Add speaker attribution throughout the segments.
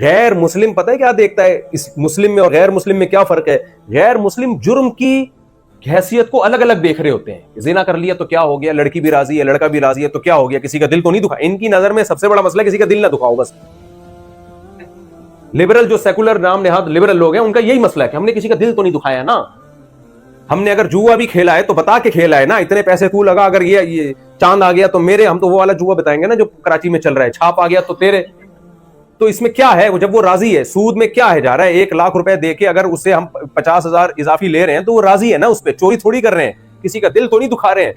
Speaker 1: غیر مسلم پتہ ہے کیا دیکھتا ہے؟ اس مسلم میں اور غیر مسلم میں کیا فرق ہے؟ غیر مسلم جرم کی حیثیت کو الگ الگ دیکھ رہے ہوتے ہیں. زنا کر لیا تو کیا ہو گیا، لڑکی بھی راضی ہے، لڑکا بھی راضی ہے تو کیا ہو گیا، کسی کا دل تو نہیں دکھا. ان کی نظر میں سب سے بڑا مسئلہ کسی کا دل نہ دکھاؤ بس. لبرل جو سیکولر نام نہاد لبرل لوگ ہیں، ان کا یہی مسئلہ ہے کہ ہم نے کسی کا دل تو نہیں دکھایا نا. ہم نے اگر جوا بھی کھیلا ہے تو بتا کے کھیلا ہے نا، اتنے پیسے تو لگا، اگر یہ چاند آ گیا تو میرے، ہم تو وہ والا جوا بتائیں گے نا جو کراچی میں چل رہا ہے، چھاپ آ گیا تو تیرے. تو اس میں کیا ہے؟ جب وہ راضی ہے، سود میں کیا ہے جا رہا ہے؟ 1,00,000 روپے دے کے اگر اس سے ہم 50,000 اضافی لے رہے ہیں تو وہ راضی ہے نا، اس پہ چوری تھوڑی کر رہے ہیں، کسی کا دل تو نہیں دکھا رہے ہیں.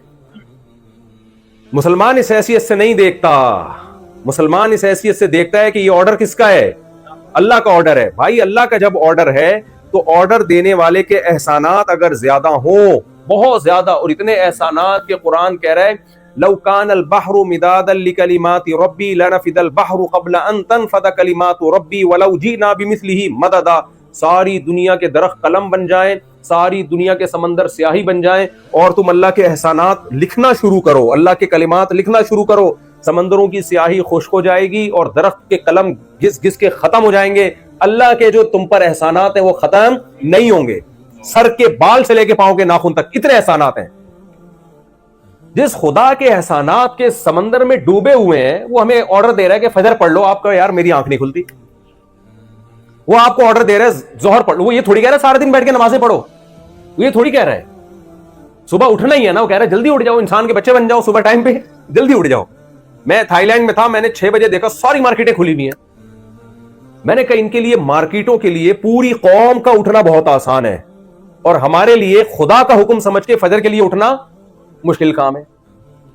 Speaker 1: مسلمان اس حیثیت سے نہیں دیکھتا. مسلمان اس حیثیت سے دیکھتا ہے کہ یہ آرڈر کس کا ہے؟ اللہ کا آرڈر ہے. بھائی اللہ کا جب آرڈر ہے تو آرڈر دینے والے کے احسانات اگر زیادہ ہوں، بہت زیادہ، اور اتنے احسانات کہ قرآن کہہ رہا ہے لو کان البحر مدادا لکلمات ربی لنفد البحر قبل ان تنفد کلمات ربی ولو جئنا بمثلہ مددا. ساری دنیا کے درخت قلم بن جائیں، ساری دنیا کے سمندر سیاہی بن جائیں، اور تم اللہ کے احسانات لکھنا شروع کرو، اللہ کے کلمات لکھنا شروع کرو، سمندروں کی سیاہی خشک ہو جائے گی اور درخت کے قلم گھس گھس کے ختم ہو جائیں گے. اللہ کے جو تم پر احسانات ہیں وہ ختم نہیں ہوں گے. سر کے بال سے لے کے پاؤں کے ناخن تک اتنے احسانات ہیں. جس خدا کے احسانات کے سمندر میں ڈوبے ہوئے ہیں وہ ہمیں آرڈر دے رہا ہے کہ فجر پڑھ لو. آپ کا یار میری آنکھ نہیں کھلتی. وہ آپ کو آرڈر دے رہا ہے ظہر پڑھ لو. وہ یہ تھوڑی کہہ رہا ہے سارے دن بیٹھ کے نمازیں پڑھو. وہ یہ تھوڑی کہہ رہا ہے صبح اٹھنا ہی ہے نا. وہ کہہ رہا ہے جلدی اٹھ جاؤ، انسان کے بچے بن جاؤ، صبح ٹائم پہ جلدی اٹھ جاؤ. میں تھائی لینڈ میں تھا، میں نے 6 بجے دیکھا ساری مارکیٹیں کھلی ہوئی ہیں. میں نے کہا ان کے لیے، مارکیٹوں کے لیے پوری قوم کا اٹھنا بہت آسان ہے، اور ہمارے لیے خدا کا حکم سمجھ کے فجر کے لیے اٹھنا مشکل کام ہے.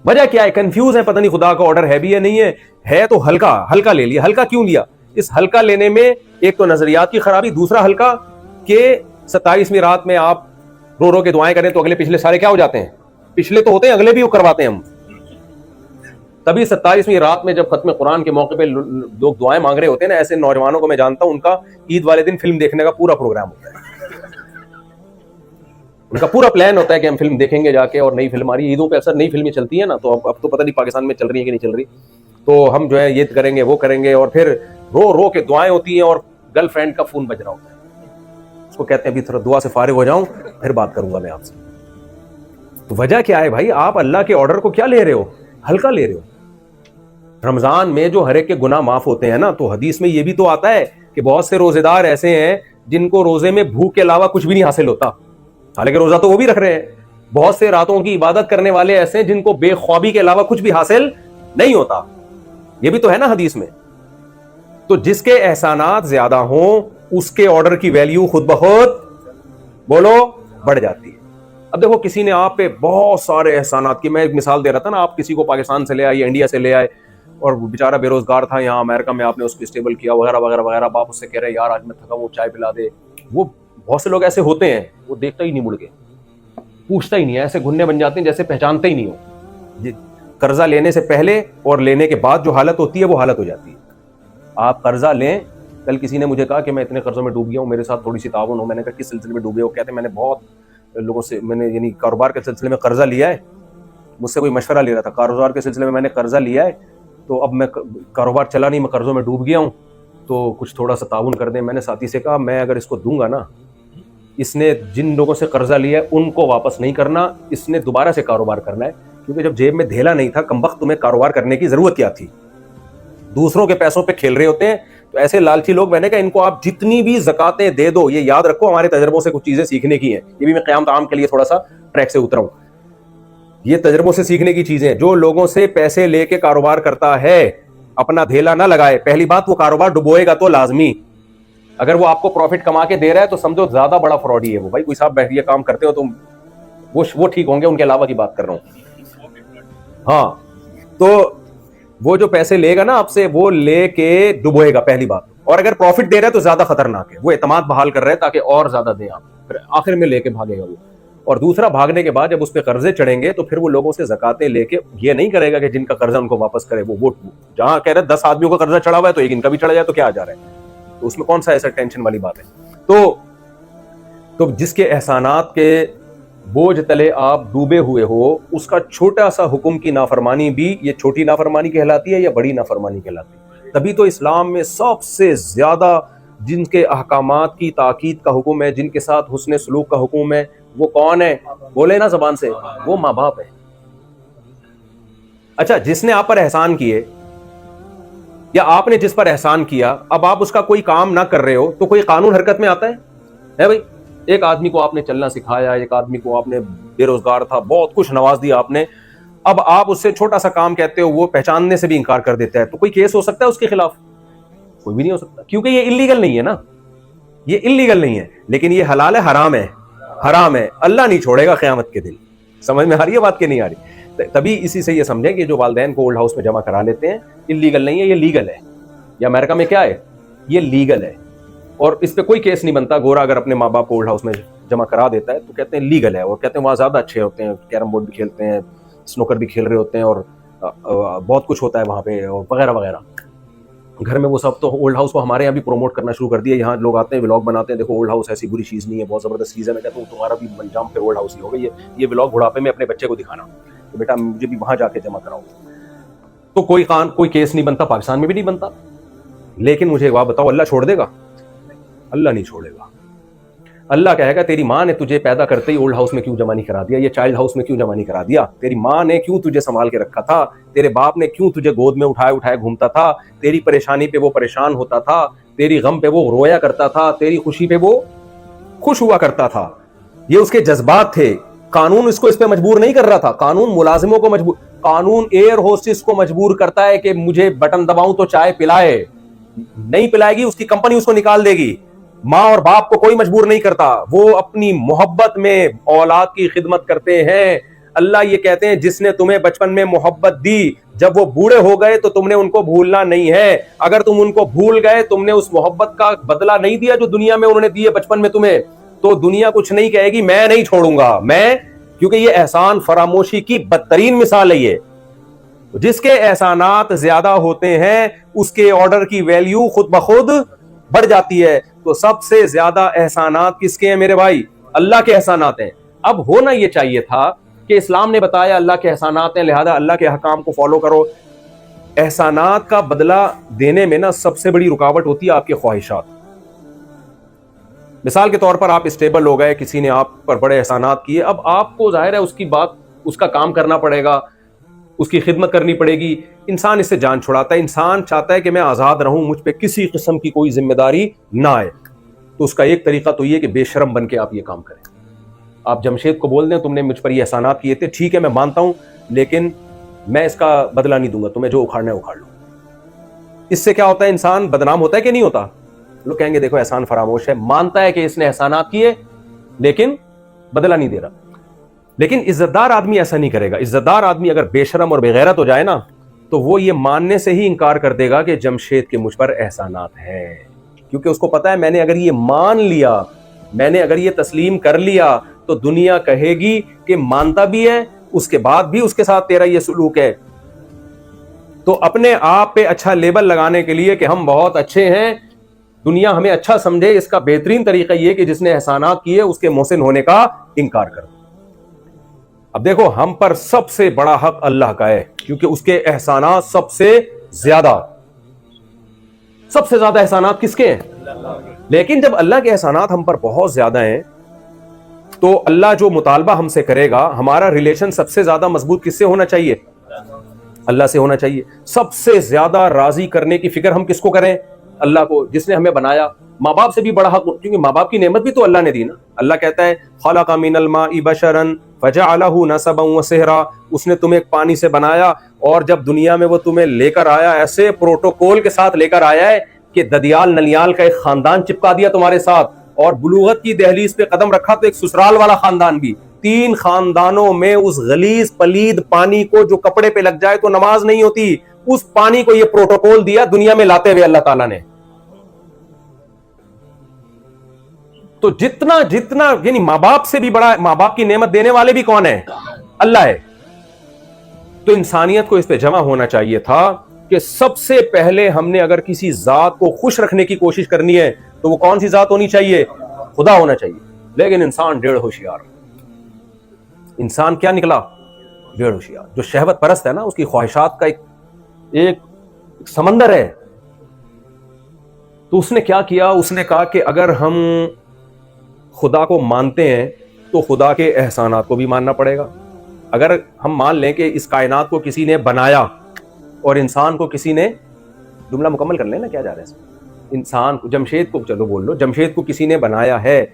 Speaker 1: وجہ کیا ہے؟ کنفیوز ہے، پتہ نہیں خدا کا آرڈر ہے بھی یا نہیں ہے تو ہلکا لے لیا. ہلکا کیوں لیا؟ اس ہلکا لینے میں ایک تو نظریات کی خرابی، دوسرا ہلکا کہ 27ویں رات میں آپ رو رو کے دعائیں کریں تو اگلے پچھلے سارے کیا ہو جاتے ہیں؟ پچھلے تو ہوتے ہیں، اگلے بھی وہ کرواتے ہیں ہم. تبھی 27ویں رات میں جب ختم قرآن کے موقع پہ لوگ دعائیں مانگ رہے ہوتے ہیں نا، ایسے نوجوانوں کو میں جانتا ہوں، ان کا عید والے دن فلم دیکھنے کا پورا پروگرام ہوتا ہے. ان کا پورا پلان ہوتا ہے کہ ہم فلم دیکھیں گے جا کے، اور نئی فلم آ رہی ہے. عیدوں پہ اکثر نئی فلمیں چلتی ہیں نا، تو اب تو پتہ نہیں پاکستان میں چل رہی ہیں کہ نہیں چل رہی. تو ہم جو ہے یہ کریں گے وہ کریں گے، اور پھر رو رو کے دعائیں ہوتی ہیں، اور گرل فرینڈ کا فون بج رہا ہوتا ہے. اس کو کہتے ہیں ابھی تھوڑا دعا سے فارغ ہو جاؤں پھر بات کروں گا میں آپ سے. تو وجہ کیا ہے بھائی؟ آپ اللہ کے آرڈر کو کیا لے رہے ہو؟ ہلکا لے رہے ہو. رمضان میں جو ہر ایک کے گناہ معاف ہوتے ہیں نا، تو حدیث میں یہ بھی تو آتا ہے کہ بہت سے روزے دار ایسے ہیں جن کو روزے میں بھوک کے علاوہ کچھ بھی نہیں حاصل ہوتا، حالانکہ روزہ تو وہ بھی رکھ رہے ہیں. بہت سے راتوں کی عبادت کرنے والے ایسے ہیں جن کو بے خوابی کے علاوہ کچھ بھی حاصل نہیں ہوتا. یہ بھی تو ہے نا حدیث میں. تو جس کے احسانات زیادہ ہوں اس کے آرڈر کی ویلیو خود بخود بولو بڑھ جاتی ہے. اب دیکھو کسی نے آپ پہ بہت سارے احسانات کی، میں ایک مثال دے رہا تھا نا، آپ کسی کو پاکستان سے لے آئے یا انڈیا سے لے آئے اور بیچارہ بے روزگار تھا یہاں امریکہ میں، آپ نے اس کو اسٹیبل کیا وغیرہ وغیرہ وغیرہ. باپ اس سے کہہ رہے یار آج میں تھکا ہوں چائے پلا دے. وہ بہت سے لوگ ایسے ہوتے ہیں، وہ دیکھتا ہی نہیں مڑ کے، پوچھتا ہی نہیں ہے، ایسے گھننے بن جاتے ہیں جیسے پہچانتے ہی نہیں ہو. قرضہ لینے سے پہلے اور لینے کے بعد جو حالت ہوتی ہے وہ حالت ہو جاتی ہے. آپ قرضہ لیں. کل کسی نے مجھے کہا کہ میں اتنے قرضوں میں ڈوب گیا ہوں، میرے ساتھ تھوڑی سی تعاون ہو. میں نے کہا کس سلسلے میں ڈوبے ہو؟ کہتے ہیں میں نے بہت لوگوں سے، میں نے یعنی کاروبار کے سلسلے میں قرضہ لیا ہے. مجھ سے کوئی مشورہ لے رہا تھا کاروبار کے سلسلے میں نے قرضہ لیا ہے، تو اب میں کاروبار چلا نہیں، میں قرضوں میں ڈوب گیا ہوں، تو کچھ تھوڑا سا تعاون کر دیں. میں نے ساتھی سے کہا میں اگر اس کو دوں گا نا، اس نے جن لوگوں سے قرضہ لیا ہے ان کو واپس نہیں کرنا، اس نے دوبارہ سے کاروبار کرنا ہے. کیونکہ جب جیب میں دھیلا نہیں تھا کمبخت، تمہیں کاروبار کرنے کی ضرورت کیا تھی؟ دوسروں کے پیسوں پہ کھیل رہے ہوتے ہیں. تو ایسے لالچی لوگ، میں نے کہا ان کو آپ جتنی بھی زکاتیں دے دو. یہ یاد رکھو ہمارے تجربوں سے کچھ چیزیں سیکھنے کی ہیں. یہ بھی میں قیامت عام کے لیے تھوڑا سا ٹریک سے اترا ہوں. یہ تجربوں سے سیکھنے کی چیزیں. جو لوگوں سے پیسے لے کے کاروبار کرتا ہے اپنا دھیلا نہ لگائے. پہلی بات وہ کاروبار ڈبوئے گا تو لازمی. اگر وہ آپ کو پروفٹ کما کے دے رہا ہے تو سمجھو زیادہ بڑا فراڈی ہے وہ. بھائی کوئی صاحب بیٹھ یہ کام کرتے ہو تو وہ ٹھیک ہوں گے، ان کے علاوہ کی بات کر رہا ہوں. ہاں تو وہ جو پیسے لے گا نا آپ سے، وہ لے کے ڈبوئے گا پہلی بات. اور اگر پروفٹ دے رہا ہے تو زیادہ خطرناک ہے. وہ اعتماد بحال کر رہے ہیں تاکہ اور زیادہ دیں آپ، پھر آخر میں لے کے بھاگے گا وہ. اور دوسرا، بھاگنے کے بعد جب اس پہ قرضے چڑھیں گے تو پھر وہ لوگوں سے زکاتیں لے کے یہ نہیں کرے گا کہ جن کا قرضہ ان کو واپس کرے. وہ جہاں کہہ رہے 10 آدمیوں کا قرضہ چڑھا ہوا ہے تو ایک ان کا بھی چڑھا جائے تو کیا آ جا رہا ہے؟ تو اس میں کون سا ایسا ٹینشن والی بات ہے؟ تو جس کے احسانات کے بوجھ تلے آپ ڈوبے ہوئے ہو، اس کا چھوٹا سا حکم کی نافرمانی بھی یہ چھوٹی نافرمانی کہلاتی ہے یا بڑی نافرمانی کہلاتی ہے؟ تبھی تو اسلام میں سب سے زیادہ جن کے احکامات کی تاکید کا حکم ہے، جن کے ساتھ حسن سلوک کا حکم ہے، وہ کون ہے؟ بولے نا زبان سے، وہ ماں باپ ہے۔ اچھا، جس نے آپ پر احسان کیے یا آپ نے جس پر احسان کیا، اب آپ اس کا کوئی کام نہ کر رہے ہو تو کوئی قانون حرکت میں آتا ہے بھائی؟ ایک آدمی کو آپ نے چلنا سکھایا، ایک آدمی کو آپ نے بے روزگار تھا، بہت کچھ نواز دیا آپ نے، اب آپ اس سے چھوٹا سا کام کہتے ہو، وہ پہچاننے سے بھی انکار کر دیتا ہے، تو کوئی کیس ہو سکتا ہے اس کے خلاف؟ کوئی بھی نہیں ہو سکتا، کیونکہ یہ اللیگل نہیں ہے نا، یہ اللیگل نہیں ہے، لیکن یہ حلال ہے، حرام ہے، حرام ہے، اللہ نہیں چھوڑے گا قیامت کے دن۔ سمجھ میں آ رہی ہے بات کہ نہیں آ رہی؟ تبھی اسی سے یہ سمجھیں کہ جو والدین کو اولڈ ہاؤس میں جمع کرا لیتے ہیں، اللیگل نہیں ہے، یہ لیگل ہے۔ یا امریکہ میں کیا ہے؟ یہ لیگل ہے، اور اس پہ کوئی کیس نہیں بنتا۔ گورا اگر اپنے ماں باپ کو اولڈ ہاؤس میں جمع کرا دیتا ہے تو کہتے ہیں لیگل ہے، اور کہتے ہیں وہاں زیادہ اچھے ہوتے ہیں، کیرم بورڈ بھی کھیلتے ہیں، سنوکر بھی کھیل رہے ہوتے ہیں، اور بہت کچھ ہوتا ہے وہاں پہ، اور وغیرہ وغیرہ۔ گھر میں وہ سب تو اولڈ ہاؤس کو ہمارے یہاں بھی پروموٹ کرنا شروع کر دیا، یہاں لوگ آتے ہیں ولاگ بناتے ہیں، دیکھو اولڈ ہاؤس ایسی بری چیز نہیں ہے، بہت زبردست چیز ہے۔ میں کہتا ہوں تمہارا بھی انجام پہ اولڈ ہاؤس ہی ہوگا، یہ ولاگ بڑھاپے میں اپنے بچے کو دکھانا کہ بیٹا مجھے بھی وہاں جا کے جمع کراؤ، تو کوئی کیس نہیں بنتا، پاکستان میں بھی نہیں بنتا۔ لیکن مجھے ایک بات بتاؤ، اللہ چھوڑ دے گا؟ اللہ نہیں چھوڑے گا۔ اللہ کہے گا تیری ماں نے تجھے پیدا کرتے ہی اولڈ ہاؤس میں کیوں جمع نہیں کرا دیا، یہ چائلڈ ہاؤس میں کیوں جمع نہیں کرا دیا؟ تیری ماں نے کیوں تجھے سنبھال کے رکھا تھا؟ تیرے باپ نے کیوں تجھے گود میں اٹھائے گھومتا تھا؟ تیری پریشانی پہ وہ پریشان ہوتا تھا، تیری غم پہ وہ رویا کرتا تھا، تیری خوشی پہ وہ خوش ہوا کرتا تھا۔ یہ اس کے جذبات تھے۔ قانون اس پہ مجبور نہیں کر رہا تھا، قانون ملازموں کو مجبور، قانون ایئر ہوسٹس کو مجبور کرتا ہے کہ مجھے بٹن دباؤں تو چائے پلائے، نہیں پلائے گی اس کی کمپنی اس کو نکال دے گی۔ ماں اور باپ کو کوئی مجبور نہیں کرتا، وہ اپنی محبت میں اولاد کی خدمت کرتے ہیں۔ اللہ یہ کہتے ہیں جس نے تمہیں بچپن میں محبت دی، جب وہ بوڑھے ہو گئے تو تم نے ان کو بھولنا نہیں ہے۔ اگر تم ان کو بھول گئے، تم نے اس محبت کا بدلہ نہیں دیا جو دنیا میں انہوں نے دی ہے بچپن میں تمہیں، تو دنیا کچھ نہیں کہے گی، میں نہیں چھوڑوں گا، کیونکہ یہ احسان فراموشی کی بدترین مثال ہے۔ یہ جس کے احسانات زیادہ ہوتے ہیں اس کے آرڈر کی ویلیو خود بخود بڑھ جاتی ہے۔ تو سب سے زیادہ احسانات کس کے ہیں میرے بھائی؟ اللہ کے احسانات ہیں۔ اب ہونا یہ چاہیے تھا کہ اسلام نے بتایا اللہ کے احسانات ہیں، لہذا اللہ کے احکام کو فالو کرو۔ احسانات کا بدلہ دینے میں نا سب سے بڑی رکاوٹ ہوتی ہے آپ کی خواہشات۔ مثال کے طور پر آپ اسٹیبل ہو گئے، کسی نے آپ پر بڑے احسانات کیے، اب آپ کو ظاہر ہے اس کا کام کرنا پڑے گا، اس کی خدمت کرنی پڑے گی۔ انسان اس سے جان چھڑاتا ہے، انسان چاہتا ہے کہ میں آزاد رہوں، مجھ پہ کسی قسم کی کوئی ذمہ داری نہ آئے۔ تو اس کا ایک طریقہ تو یہ کہ بے شرم بن کے آپ یہ کام کریں۔ آپ جمشید کو بول دیں تم نے مجھ پر یہ احسانات کیے تھے، ٹھیک ہے میں مانتا ہوں، لیکن میں اس کا بدلہ نہیں دوں گا، تمہیں جو اکھاڑنا ہے اکھاڑ لو۔ اس سے کیا ہوتا ہے؟ انسان بدنام ہوتا ہے کہ نہیں ہوتا؟ لوگ کہیں گے دیکھو احسان فراموش ہے، مانتا ہے کہ اس نے احسانات کیے لیکن بدلہ نہیں دے رہا۔ لیکن عزت دار آدمی ایسا نہیں کرے گا۔ عزت دار آدمی اگر بے شرم اور بے غیرت ہو جائے نا تو وہ یہ ماننے سے ہی انکار کر دے گا کہ جمشید کے مجھ پر احسانات ہیں، کیونکہ اس کو پتا ہے میں نے اگر یہ مان لیا، میں نے اگر یہ تسلیم کر لیا تو دنیا کہے گی کہ مانتا بھی ہے، اس کے بعد بھی اس کے ساتھ تیرا یہ سلوک ہے۔ تو اپنے آپ پہ اچھا لیبل لگانے کے لیے کہ ہم بہت اچھے ہیں، دنیا ہمیں اچھا سمجھے، اس کا بہترین طریقہ یہ کہ جس نے احسانات کیے اس کے محسن ہونے کا انکار کر دو۔ اب دیکھو ہم پر سب سے بڑا حق اللہ کا ہے، کیونکہ اس کے احسانات سب سے زیادہ احسانات کس کے ہیں؟ لیکن جب اللہ کے احسانات ہم پر بہت زیادہ ہیں تو اللہ جو مطالبہ ہم سے کرے گا، ہمارا ریلیشن سب سے زیادہ مضبوط کس سے ہونا چاہیے؟ اللہ سے ہونا چاہیے۔ سب سے زیادہ راضی کرنے کی فکر ہم کس کو کریں؟ اللہ کو، جس نے ہمیں بنایا۔ ماں باپ سے بھی بڑا حق، کیونکہ ماں باپ کی نعمت بھی تو اللہ نے دی نا۔ اللہ کہتا ہے خلق من الماء بشرا فجعلہ نسبا وصہرا، اس نے تمہیں پانی سے بنایا اور جب دنیا میں وہ تمہیں لے کر آیا ایسے پروٹوکول کے ساتھ لے کر آیا ہے کہ ددیال نلیال کا ایک خاندان چپکا دیا تمہارے ساتھ، اور بلوغت کی دہلیز پہ قدم رکھا تو ایک سسرال والا خاندان بھی، 3 خاندانوں میں اس غلیظ پلید پانی کو جو کپڑے پہ لگ جائے تو نماز نہیں ہوتی، اس پانی کو یہ پروٹوکول دیا دنیا میں لاتے ہوئے اللہ تعالیٰ نے۔ تو جتنا یعنی ماں باپ سے بھی بڑا، ماں باپ کی نعمت دینے والے بھی کون ہیں؟ اللہ ہے۔ تو انسانیت کو اس پہ جمع ہونا چاہیے تھا کہ سب سے پہلے ہم نے اگر کسی ذات کو خوش رکھنے کی کوشش کرنی ہے تو وہ کون سی ذات ہونی چاہیے؟ خدا ہونا چاہیے۔ لیکن انسان ڈیڑھ ہوشیار، انسان کیا نکلا؟ ڈیڑھ ہوشیار۔ جو شہوت پرست ہے نا، اس کی خواہشات کا ایک سمندر ہے، تو اس نے کیا کیا, اس نے کہا کہ اگر ہم خدا کو مانتے ہیں تو خدا کے احسانات کو بھی ماننا پڑے گا. اگر ہم مان لیں کہ اس کائنات کو کسی نے بنایا اور انسان کو کسی نے, جملہ مکمل کر لیں نا, کیا جا رہا ہے اس میں, انسان کو, جمشید کو, چلو بول لو, جمشید کو کسی نے بنایا ہے,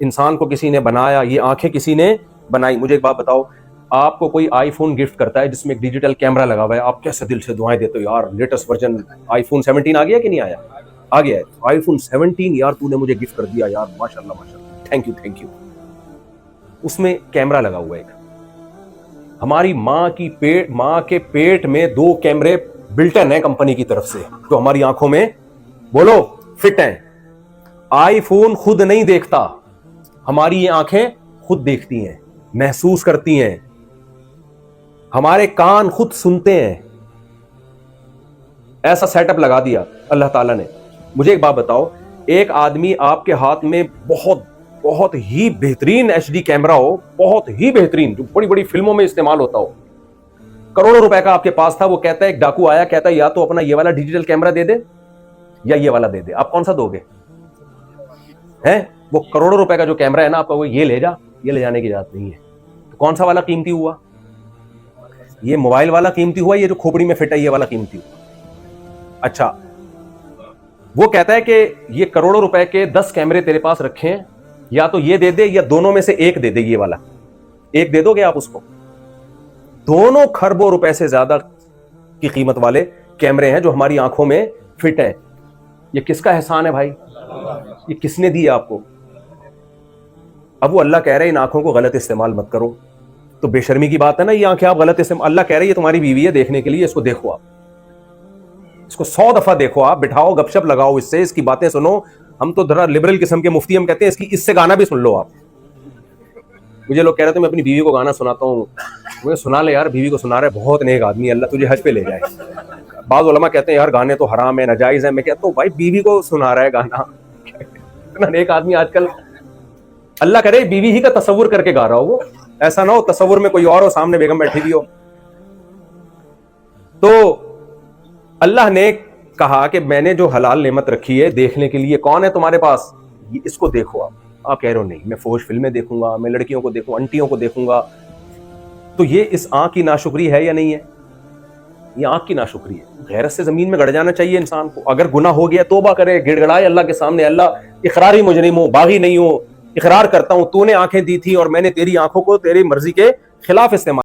Speaker 1: انسان کو کسی نے بنایا, یہ آنکھیں کسی نے بنائی. مجھے ایک بات بتاؤ, آپ کو کوئی آئی فون گفٹ کرتا ہے جس میں ایک ڈیجیٹل کیمرہ لگا ہوا ہے, آپ کیسے دل سے دعائیں دیتے ہو, یار لیٹسٹ ورژن آئی فون 17 آ گیا کہ نہیں آیا؟ آ گیا ہے. آئی فون 17 یار تو نے مجھے گفٹ کر دیا یار, ماشاء اللہ ماشاء اللہ, تھینک یو تھینک یو. اس میں کیمرہ لگا ہوا ہے ایک. ہماری ماں کے پیٹ میں 2 کیمرے بلٹن ہیں کمپنی کی طرف سے جو ہماری آنکھوں میں, بولو, فٹ ہیں. آئی فون خود نہیں دیکھتا, ہماری یہ آنکھیں خود دیکھتی ہیں, محسوس کرتی ہیں, ہمارے کان خود سنتے ہیں. ایسا سیٹ اپ لگا دیا اللہ تعالیٰ نے. مجھے ایک بات بتاؤ, ایک آدمی آپ کے ہاتھ میں بہت ہی بہترین ایچ ڈی کیمرہ ہو, بہت ہی بہترین, جو بڑی بڑی فلموں میں استعمال ہوتا ہو, کروڑوں روپے کا آپ کے پاس تھا, وہ کہتا ہے, ایک ڈاکو آیا, کہتا ہے یا تو اپنا یہ والا ڈیجیٹل کیمرہ دے دے یا یہ والا دے دے, آپ کون سا دو گے؟ ہیں وہ کروڑوں روپے کا جو کیمرہ ہے نا آپ کا, وہ یہ لے جا, یہ لے جانے کی اجازت نہیں ہے. تو کون سا والا قیمتی ہوا؟ یہ موبائل والا قیمتی ہوا, یہ جو کھوپڑی میں فٹ ہے یہ والا قیمتی ہوا؟ اچھا, وہ کہتا ہے کہ یہ کروڑوں روپے کے 10 کیمرے تیرے پاس رکھے ہیں, یا تو یہ دے دے یا دونوں میں سے ایک دے دے, یہ والا ایک دے دو گے آپ اس کو؟ دونوں کھربوں روپے سے زیادہ کی قیمت والے کیمرے ہیں جو ہماری آنکھوں میں فٹ ہیں. یہ کس کا احسان ہے بھائی؟ یہ کس نے دی آپ کو؟ اب وہ اللہ کہہ رہے ہیں ان آنکھوں کو غلط استعمال مت کرو. تو بے شرمی کی بات ہے نا, یہ آنکھیں آپ غلط استعمال, اللہ کہہ رہے ہیں یہ تمہاری بیوی ہے دیکھنے کے لیے, اس کو دیکھو, آپ اس کو 100 دفعہ دیکھو, آپ بٹھاؤ, گپ شپ لگاؤ اس سے, اس کی باتیں سنو. ہم تو ذرا لبرل قسم کے مفتی, ہم کہتے ہیں اس سے گانا بھی سن لو آپ. مجھے لوگ کہہ رہے تھے میں اپنی بیوی کو گانا سناتا ہوں, مجھے سنا لے یار, بیوی کو سنا رہے, بہت نیک آدمی, اللہ تجھے حج پہ لے جائے. بعض علماء کہتے ہیں یار گانے تو حرام ہے, ناجائز ہے. میں کہتا ہوں بھائی بیوی کو سنا رہا ہے گانا, اتنا نیک آدمی آج کل, اللہ کرے بیوی ہی کا تصور کر کے گا رہا ہو, وہ ایسا نہ ہو تصور میں کوئی اور ہو, سامنے بیگم بیٹھی ہوئی ہو. تو اللہ نے کہا کہ میں نے جو حلال نعمت رکھی ہے دیکھنے کے لیے, کون ہے تمہارے پاس, اس کو دیکھو. آپ کہہ رہے ہو نہیں میں فوش فلمیں دیکھوں گا, میں لڑکیوں کو دیکھوں, انٹیوں کو دیکھوں گا. تو یہ اس آنکھ کی ناشکری ہے یا نہیں ہے؟ یہ آنکھ کی ناشکری ہے. غیرت سے زمین میں گڑ جانا چاہیے انسان کو. اگر گناہ ہو گیا توبہ کرے, گڑ گڑائے اللہ کے سامنے, اللہ اقراری مجرم ہوں, باغی نہیں ہوں, اقرار کرتا ہوں تو نے آنکھیں دی تھی اور میں نے تیری آنکھوں کو تیری مرضی کے خلاف استعمال